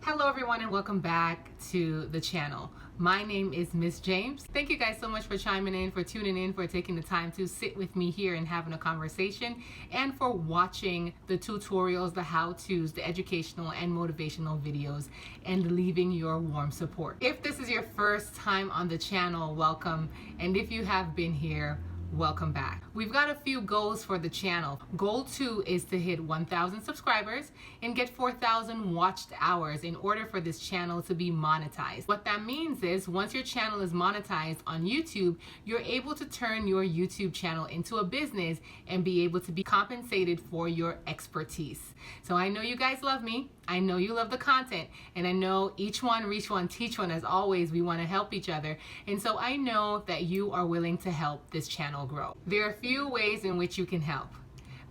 Hello everyone and welcome back to the channel. My name is Miss James. Thank you guys so much for chiming in, for tuning in, for taking the time to sit with me here and having a conversation, and for watching the tutorials, the how-tos, the educational and motivational videos, and leaving your warm support. If this is your first time on the channel, welcome, and if you have been here, welcome back. We've got a few goals for the channel. Goal 2 is to hit 1,000 subscribers and get 4,000 watched hours in order for this channel to be monetized. What that means is once your channel is monetized on YouTube, you're able to turn your YouTube channel into a business and be able to be compensated for your expertise. So I know you guys love me. I know you love the content, and I know each one, reach one, teach one. As always, we want to help each other. And so I know that you are willing to help this channel grow. There are a few ways in which you can help.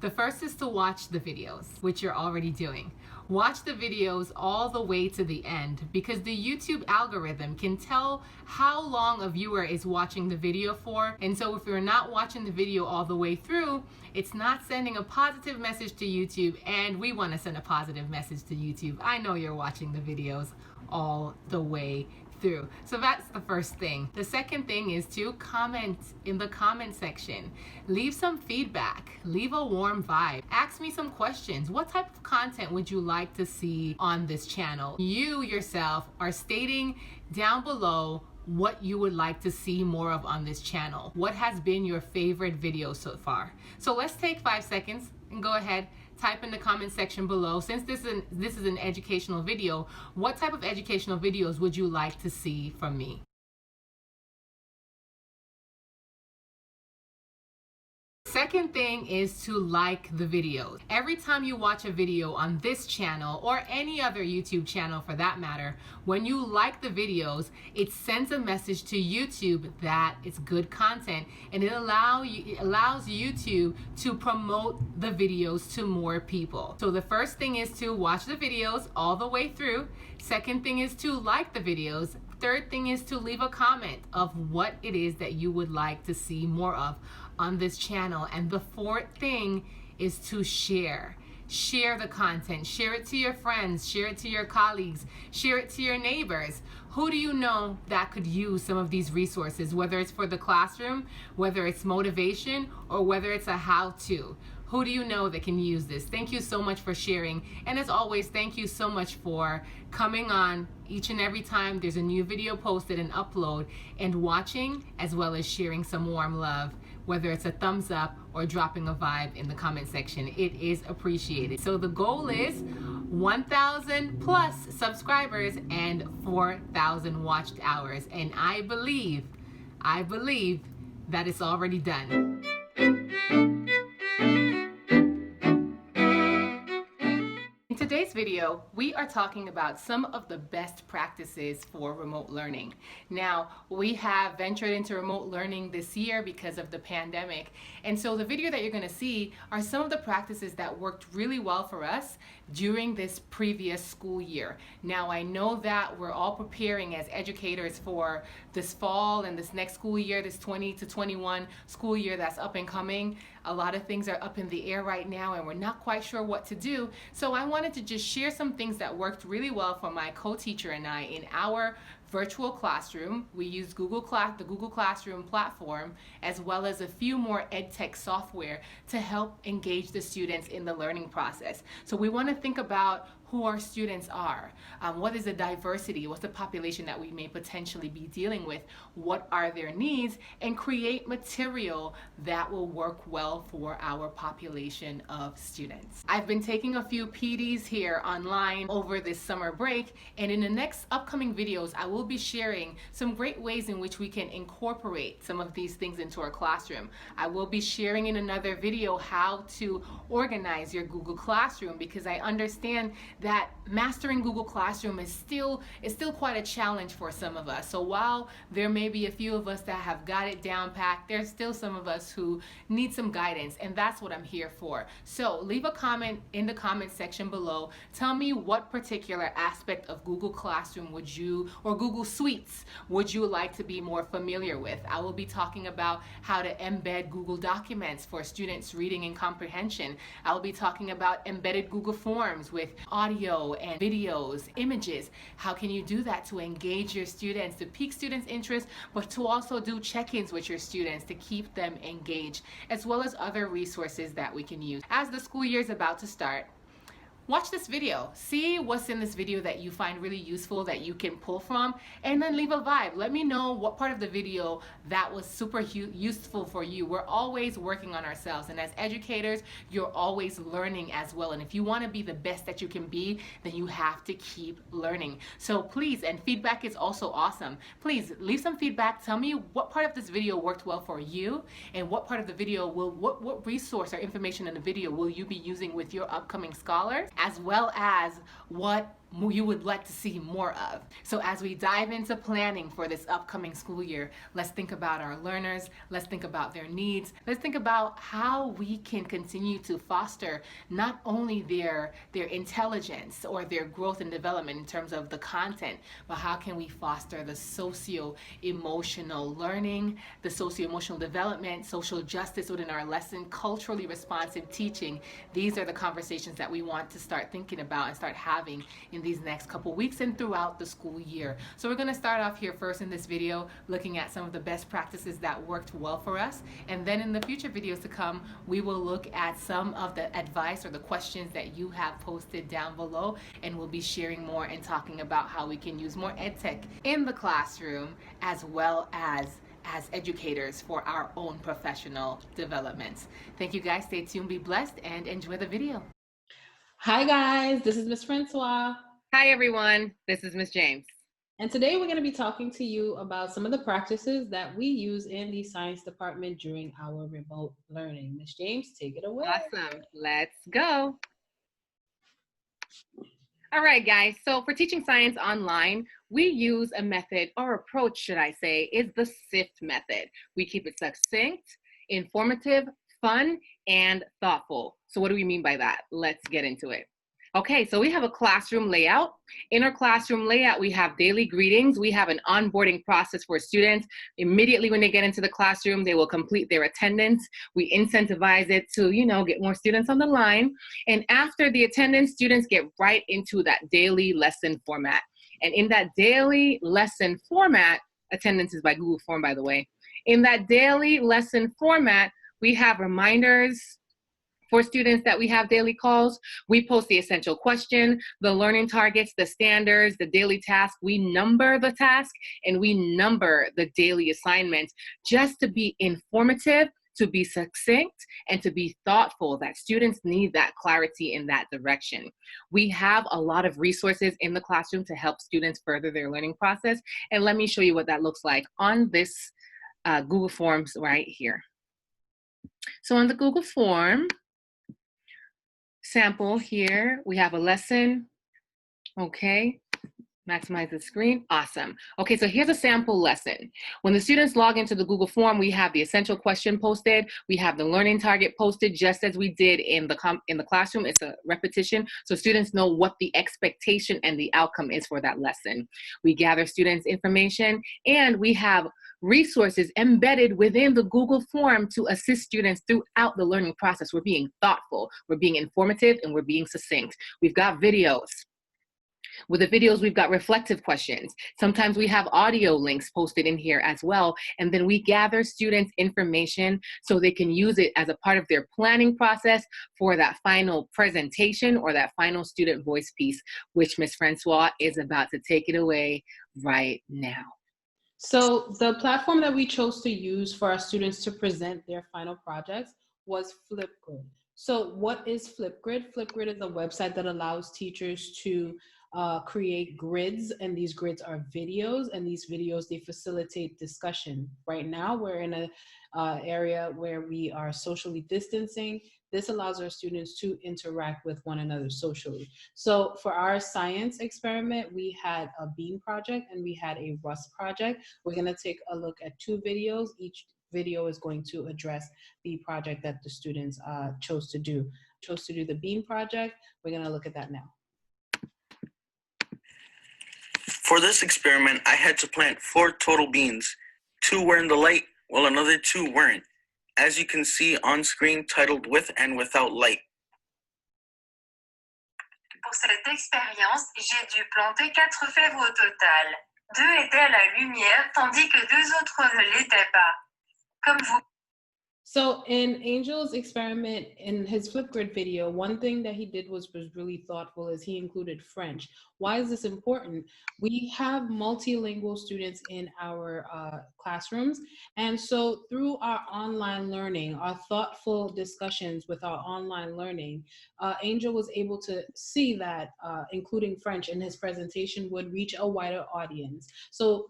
The first is to watch the videos, which you're already doing. Watch the videos all the way to the end because the YouTube algorithm can tell how long a viewer is watching the video for. And so if you're not watching the video all the way through, it's not sending a positive message to YouTube, and we want to send a positive message to YouTube. I know you're watching the videos all the way through. So that's the first thing. The second thing is to comment in the comment section. Leave some feedback. Leave a warm vibe. Ask me some questions. What type of content would you like to see on this channel? You yourself are stating down below what you would like to see more of on this channel. What has been your favorite video so far? So let's take 5 seconds and go ahead, type in the comment section below. Since this is an educational video, what type of educational videos would you like to see from me? Second thing is to like the videos. Every time you watch a video on this channel or any other YouTube channel for that matter, when you like the videos, it sends a message to YouTube that it's good content, and it allows YouTube to promote the videos to more people. So the first thing is to watch the videos all the way through. Second thing is to like the videos. Third thing is to leave a comment of what it is that you would like to see more of on this channel. And the fourth thing is to share. Share the content. Share it to your friends. Share it to your colleagues. Share it to your neighbors. Who do you know that could use some of these resources, whether it's for the classroom, whether it's motivation, or whether it's a how-to? Who do you know that can use this? Thank you so much for sharing. And as always, thank you so much for coming on each and every time there's a new video posted and upload, and watching as well as sharing some warm love, whether it's a thumbs up or dropping a vibe in the comment section. It is appreciated. So the goal is 1,000 plus subscribers and 4,000 watched hours. And I believe that it's already done. In today's video, we are talking about some of the best practices for remote learning. Now, we have ventured into remote learning this year because of the pandemic, and so the video that you're going to see are some of the practices that worked really well for us during this previous school year. Now, I know that we're all preparing as educators for this fall and this next school year, this 20 to 21 school year that's up and coming. A lot of things are up in the air right now, and we're not quite sure what to do. So I wanted to just share some things that worked really well for my co-teacher and I in our virtual classroom. We use the Google Classroom platform, as well as a few more EdTech software to help engage the students in the learning process. So we want to think about who our students are, what is the diversity, what's the population that we may potentially be dealing with, what are their needs, and create material that will work well for our population of students. I've been taking a few PDs here online over this summer break, and in the next upcoming videos, I will be sharing some great ways in which we can incorporate some of these things into our classroom. I will be sharing in another video how to organize your Google Classroom, because I understand that mastering Google Classroom is still quite a challenge for some of us. So while there may be a few of us that have got it down packed, there's still some of us who need some guidance, and that's what I'm here for. So leave a comment in the comment section below. Tell me what particular aspect of Google Classroom would you, or Google Google Suites would you like to be more familiar with? I will be talking about how to embed Google Documents for students' reading and comprehension. I will be talking about embedded Google Forms with audio and videos, images. How can you do that to engage your students, to pique students' interest, but to also do check-ins with your students to keep them engaged, as well as other resources that we can use. As the school year is about to start, watch this video. See what's in this video that you find really useful, that you can pull from, and then leave a vibe. Let me know what part of the video that was super useful for you. We're always working on ourselves, and as educators, you're always learning as well. And if you want to be the best that you can be, then you have to keep learning. So please, and feedback is also awesome. Please leave some feedback. Tell me what part of this video worked well for you, and what part of the video what resource or information in the video will you be using with your upcoming scholars, as well as what you would like to see more of. So as we dive into planning for this upcoming school year, let's think about our learners, let's think about their needs, let's think about how we can continue to foster not only their intelligence or their growth and development in terms of the content, but how can we foster the socio-emotional learning, the socio-emotional development, social justice within our lesson, culturally responsive teaching. These are the conversations that we want to start thinking about and start having in these next couple weeks and throughout the school year. So we're going to start off here first in this video looking at some of the best practices that worked well for us, and then in the future videos to come we will look at some of the advice or the questions that you have posted down below, and we'll be sharing more and talking about how we can use more EdTech in the classroom as well as educators for our own professional developments. Thank you guys, stay tuned, be blessed, and enjoy the video. Hi guys, this is Miss Francois. Hi everyone, this is Miss James. And today we're going to be talking to you about some of the practices that we use in the science department during our remote learning. Miss James, take it away. Awesome, let's go. All right guys, so for teaching science online, we use a method, or approach should I say, is the Sift method. We keep it succinct, informative, fun, and thoughtful. So what do we mean by that? Let's get into it. Okay, so we have a classroom layout. In our classroom layout, we have daily greetings. We have an onboarding process for students. Immediately when they get into the classroom, they will complete their attendance. We incentivize it to, get more students on the line. And after the attendance, students get right into that daily lesson format. And in that daily lesson format, attendance is by Google Form, by the way. In that daily lesson format, we have reminders for students that we have daily calls. We post the essential question, the learning targets, the standards, the daily task. We number the task and we number the daily assignments just to be informative, to be succinct, and to be thoughtful. That students need that clarity in that direction. We have a lot of resources in the classroom to help students further their learning process. And let me show you what that looks like on this Google Forms right here. So on the Google Form sample here, we have a lesson. Okay, maximize the screen. Awesome. Okay, so here's a sample lesson. When the students log into the Google Form, we have the essential question posted. We have the learning target posted just as we did in the classroom. It's a repetition, so students know what the expectation and the outcome is for that lesson. We gather students' information, and we have resources embedded within the Google Form to assist students throughout the learning process. We're being thoughtful, we're being informative, and we're being succinct. We've got videos. With the videos, we've got reflective questions. Sometimes we have audio links posted in here as well. And then we gather students' information so they can use it as a part of their planning process for that final presentation or that final student voice piece, which Ms. Francois is about to take it away right now. So the platform that we chose to use for our students to present their final projects was FlipGrid. So what is FlipGrid? FlipGrid is a website that allows teachers to create grids, and these grids are videos, and these videos, they facilitate discussion. Right now, we're in a area where we are socially distancing. This allows our students to interact with one another socially. So for our science experiment, we had a bean project and we had a rust project. We're gonna take a look at two videos. Each video is going to address the project that the students chose to do. Chose to do the bean project. We're gonna look at that now. For this experiment, I had to plant 4 total beans. 2 were in the light, while another 2 weren't, as you can see on screen titled With and Without Light. Pour cette expérience, j'ai dû planter 4 fèves au total. 2 étaient à la lumière, tandis que 2 autres ne l'étaient pas. Comme vous. So in Angel's experiment, in his FlipGrid video, one thing that he did was really thoughtful is he included French. Why is this important? We have multilingual students in our classrooms. And so through our online learning, our thoughtful discussions with our online learning, Angel was able to see that including French in his presentation would reach a wider audience. So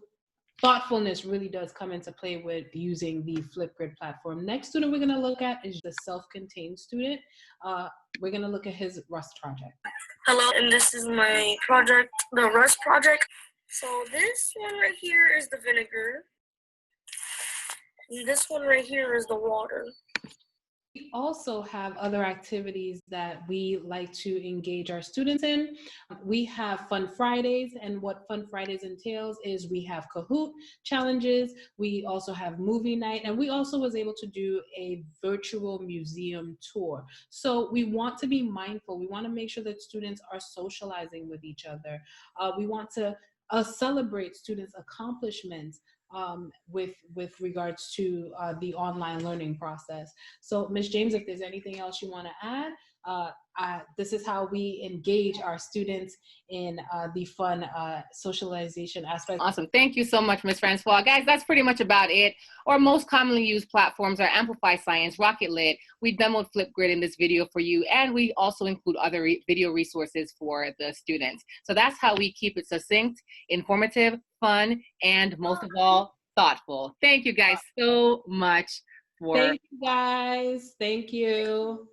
thoughtfulness really does come into play with using the FlipGrid platform. Next student we're going to look at is the self-contained student. We're going to look at his Rust project. Hello, and this is my project, the Rust project. So this one right here is the vinegar. And this one right here is the water. We also have other activities that we like to engage our students in. We have Fun Fridays, and what Fun Fridays entails is we have Kahoot challenges, we also have movie night, and we also was able to do a virtual museum tour. So we want to be mindful. We want to make sure that students are socializing with each other. We want to celebrate students' accomplishments with regards to the online learning process. So Ms. James, if there's anything else you want to add, this is how we engage our students in the fun socialization aspect. Awesome. Thank you so much, Ms. Francois. Guys, that's pretty much about it. Our most commonly used platforms are Amplify Science, Rocket Lit. We demoed FlipGrid in this video for you, and we also include other video resources for the students. So that's how we keep it succinct, informative, fun, and most of all, thoughtful. Thank you guys so much for. Thank you guys. Thank you.